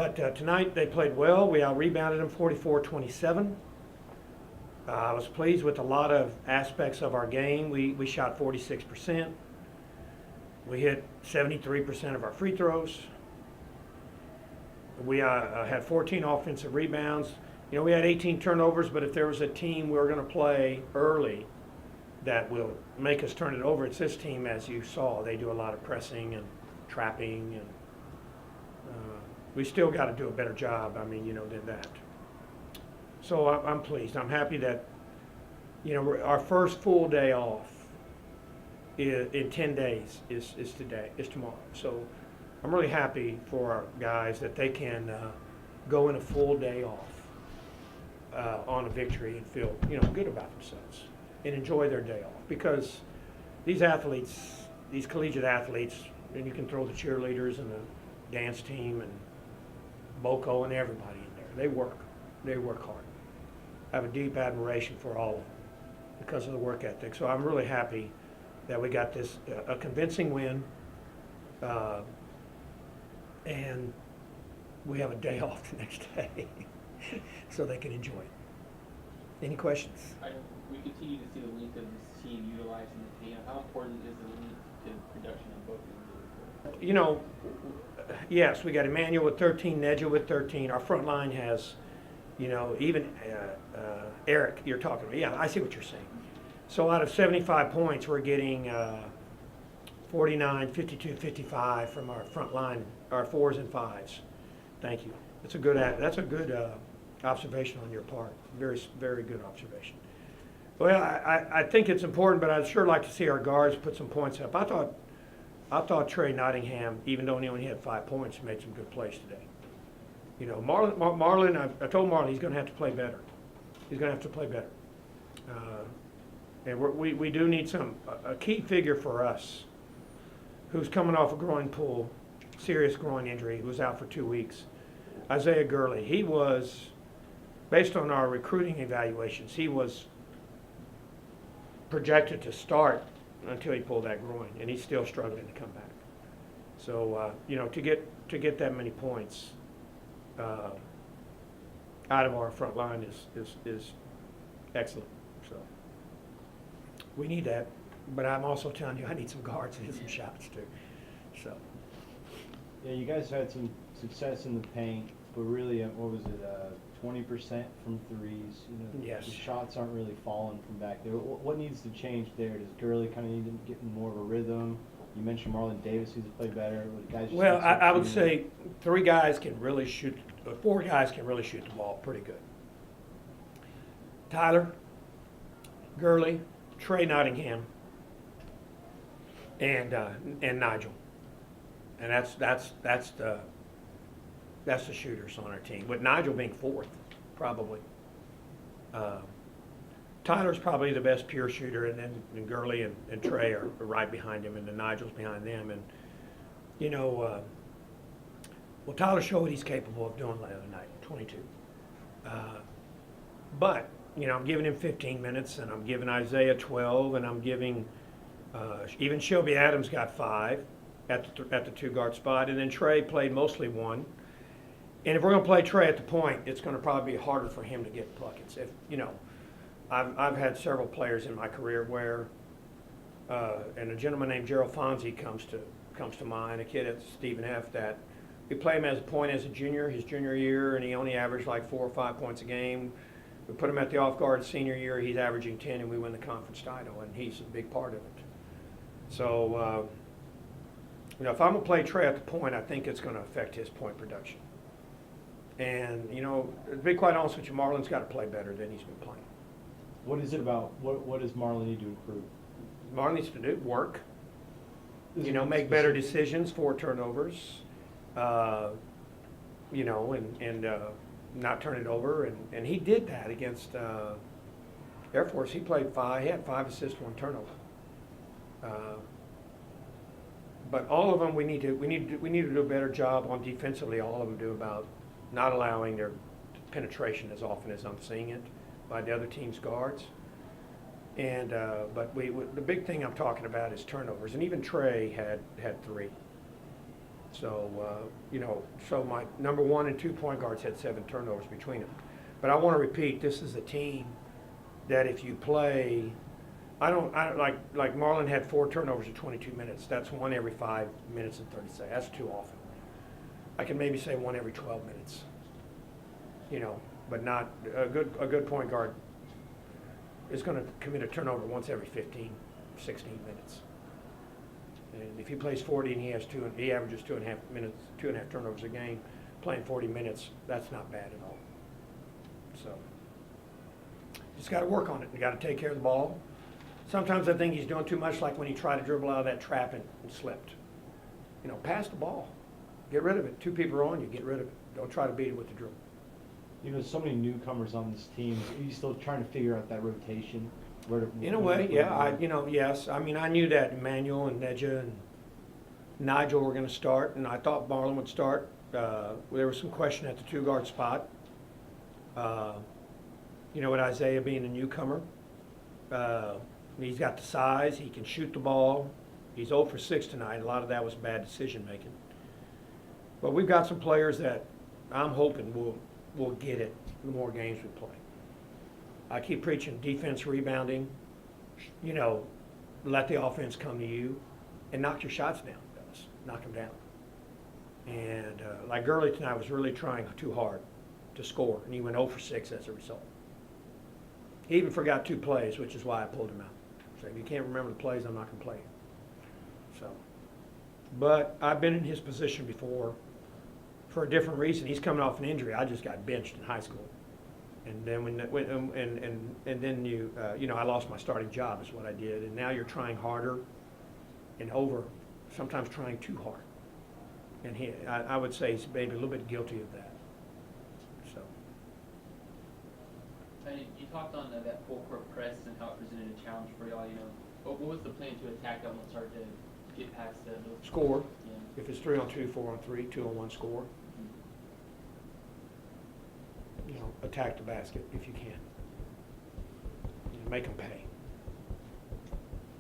But tonight they played well. We out-rebounded them 44-27. I was pleased with a lot of aspects of our game. We shot 46%. We hit 73% of our free throws. We had 14 offensive rebounds. You know, we had 18 turnovers, but if there was a team we were going to play early that will make us turn it over, it's this team, as you saw. They do a lot of pressing and trapping, and we still got to do a better job, than that. So I'm pleased. I'm happy that, our first full day off in 10 days is tomorrow. So I'm really happy for our guys that they can go in a full day off on a victory and feel, good about themselves and enjoy their day off. Because these athletes, these collegiate athletes, and you can throw the cheerleaders and the dance team and Boco and everybody in there. They work hard. I have a deep admiration for all of them because of the work ethic. So I'm really happy that we got this a convincing win, and we have a day off the next day, so they can enjoy it. Any questions? We continue to see the length of this team utilizing the team. How important is the length to production on both ends? Yes, we got Emmanuel with 13, Nedja with 13. Our front line has, even Eric, you're talking about. Yeah, I see what you're saying. So out of 75 points, we're getting 49, 52, 55 from our front line, our fours and fives. Thank you. That's a good observation on your part. Very, very good observation. Well, I think it's important, but I'd sure like to see our guards put some points up. I thought Trey Nottingham, even though he only had 5 points, made some good plays today. Marlon, I told Marlon he's going to have to play better. He's going to have to play better. And we do need a key figure for us who's coming off a groin pull, serious groin injury, who was out for 2 weeks. Isaiah Gurley. He was, based on our recruiting evaluations, he was projected to start until he pulled that groin, and he's still struggling to come back. So to get that many points out of our front line is excellent. So we need that, but I'm also telling you I need some guards and some shots too. So yeah, you guys had some success in the paint, but really, what was it? 20% from threes. Yes. The shots aren't really falling from back there. What needs to change there? Does Gurley kind of need to get in more of a rhythm? You mentioned Marlon Davis, who's play better. Well, I would say 3 guys can really shoot, 4 guys can really shoot the ball pretty good. Tyler, Gurley, Trey Nottingham, and Nigel, and that's the shooters on our team, with Nigel being 4th, probably. Tyler's probably the best pure shooter, and then Gurley and Trey are right behind him, and then Nigel's behind them. And, well, Tyler showed what he's capable of doing the other night, 22. But, I'm giving him 15 minutes, and I'm giving Isaiah 12, and I'm giving, even Shelby Adams got 5 at the 2-guard spot, and then Trey played mostly 1. And if we're going to play Trey at the point, it's going to probably be harder for him to get buckets. I've had several players in my career where, and a gentleman named Gerald Fonzie comes to mind, a kid at Stephen F. that we play him as a point as a junior, his junior year, and he only averaged like 4 or 5 points a game. We put him at the off guard senior year, he's averaging 10, and we win the conference title, and he's a big part of it. So, if I'm going to play Trey at the point, I think it's going to affect his point production. And, to be quite honest with you, Marlon's got to play better than he's been playing. What is it about? What does Marlon need to improve? Marlon needs to do work. Make better decisions, 4 turnovers, and not turn it over. And he did that against Air Force. He played 5. He had 5 assists, 1 turnover. But all of them, we need to do a better job on defensively. All of them do about not allowing their penetration as often as I'm seeing it by the other team's guards. And but the big thing I'm talking about is turnovers, and even Trey had 3. So, so my number 1 and 2 point guards had 7 turnovers between them. But I want to repeat, this is a team that if you play, I don't like Marlon had 4 turnovers in 22 minutes. That's 1 every 5 minutes and 30 seconds. That's too often. I can maybe say 1 every 12 minutes. But not a good point guard is going to commit a turnover once every 15, 16 minutes. And if he plays 40 and he averages 2.5 turnovers a game, playing 40 minutes, that's not bad at all. So, just got to work on it. You got to take care of the ball. Sometimes I think he's doing too much, like when he tried to dribble out of that trap and slipped. Pass the ball. Get rid of it. 2 people are on you. Get rid of it. Don't try to beat it with the dribble. So many newcomers on this team. Are you still trying to figure out that rotation? In a way, yeah. Yes. I mean, I knew that Emmanuel and Neja and Nigel were going to start, and I thought Marlon would start. There was some question at the 2-guard spot. With Isaiah being a newcomer, he's got the size. He can shoot the ball. He's 0 for 6 tonight. A lot of that was bad decision making. But we've got some players that I'm hoping will get it the more games we play. I keep preaching defense, rebounding, let the offense come to you and knock your shots down, fellas. Knock them down. And like Gurley tonight was really trying too hard to score, and he went 0 for 6 as a result. He even forgot 2 plays, which is why I pulled him out. So if you can't remember the plays, I'm not going to play you. So, but I've been in his position before for a different reason. He's coming off an injury. I just got benched in high school. And then then I lost my starting job is what I did. And now you're trying harder and sometimes trying too hard. And I would say he's maybe a little bit guilty of that. So. You talked on that full court press and how it presented a challenge for y'all. What was the plan to attack that once started to get past those? Score. Yeah. If it's 3-on-2, 4-on-3, 2-on-1 score. Attack the basket if you can. Make them pay.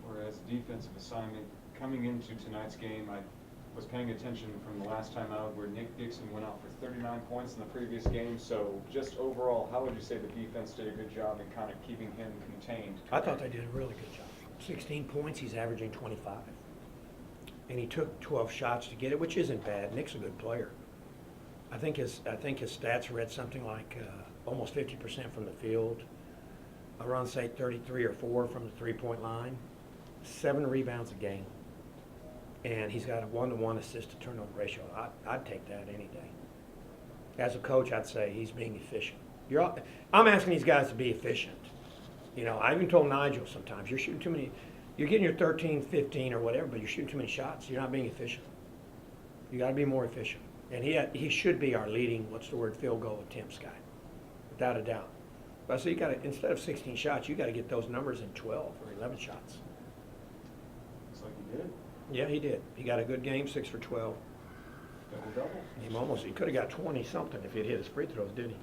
Whereas defensive assignment, coming into tonight's game, I was paying attention from the last time out where Nick Dixon went out for 39 points in the previous game. So just overall, how would you say the defense did a good job in kind of keeping him contained? I thought they did a really good job. 16 points, he's averaging 25. And he took 12 shots to get it, which isn't bad. Nick's a good player. I think his stats read something like almost 50% from the field, around say 33 or 4 from the 3-point line, 7 rebounds a game, and he's got a 1-to-1 assist to turnover ratio. I'd take that any day. As a coach, I'd say he's being efficient. I'm asking these guys to be efficient. I even told Nigel sometimes, you're shooting too many. You're getting your 13, 15 or whatever, but you're shooting too many shots. You're not being efficient. You got to be more efficient. And he should be our leading, field goal attempts guy, without a doubt. But so you got to, instead of 16 shots, you got to get those numbers in 12 or 11 shots. Looks like he did. Yeah, he did. He got a good game, 6 for 12. Double-double. He could have got 20 something if he'd hit his free throws, didn't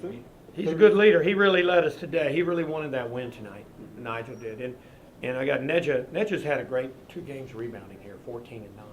he? Yeah. He's a good leader. He really led us today. He really wanted that win tonight. Nigel did. And I got Neja. Neja's had a great 2 games rebounding here, 14 and 9.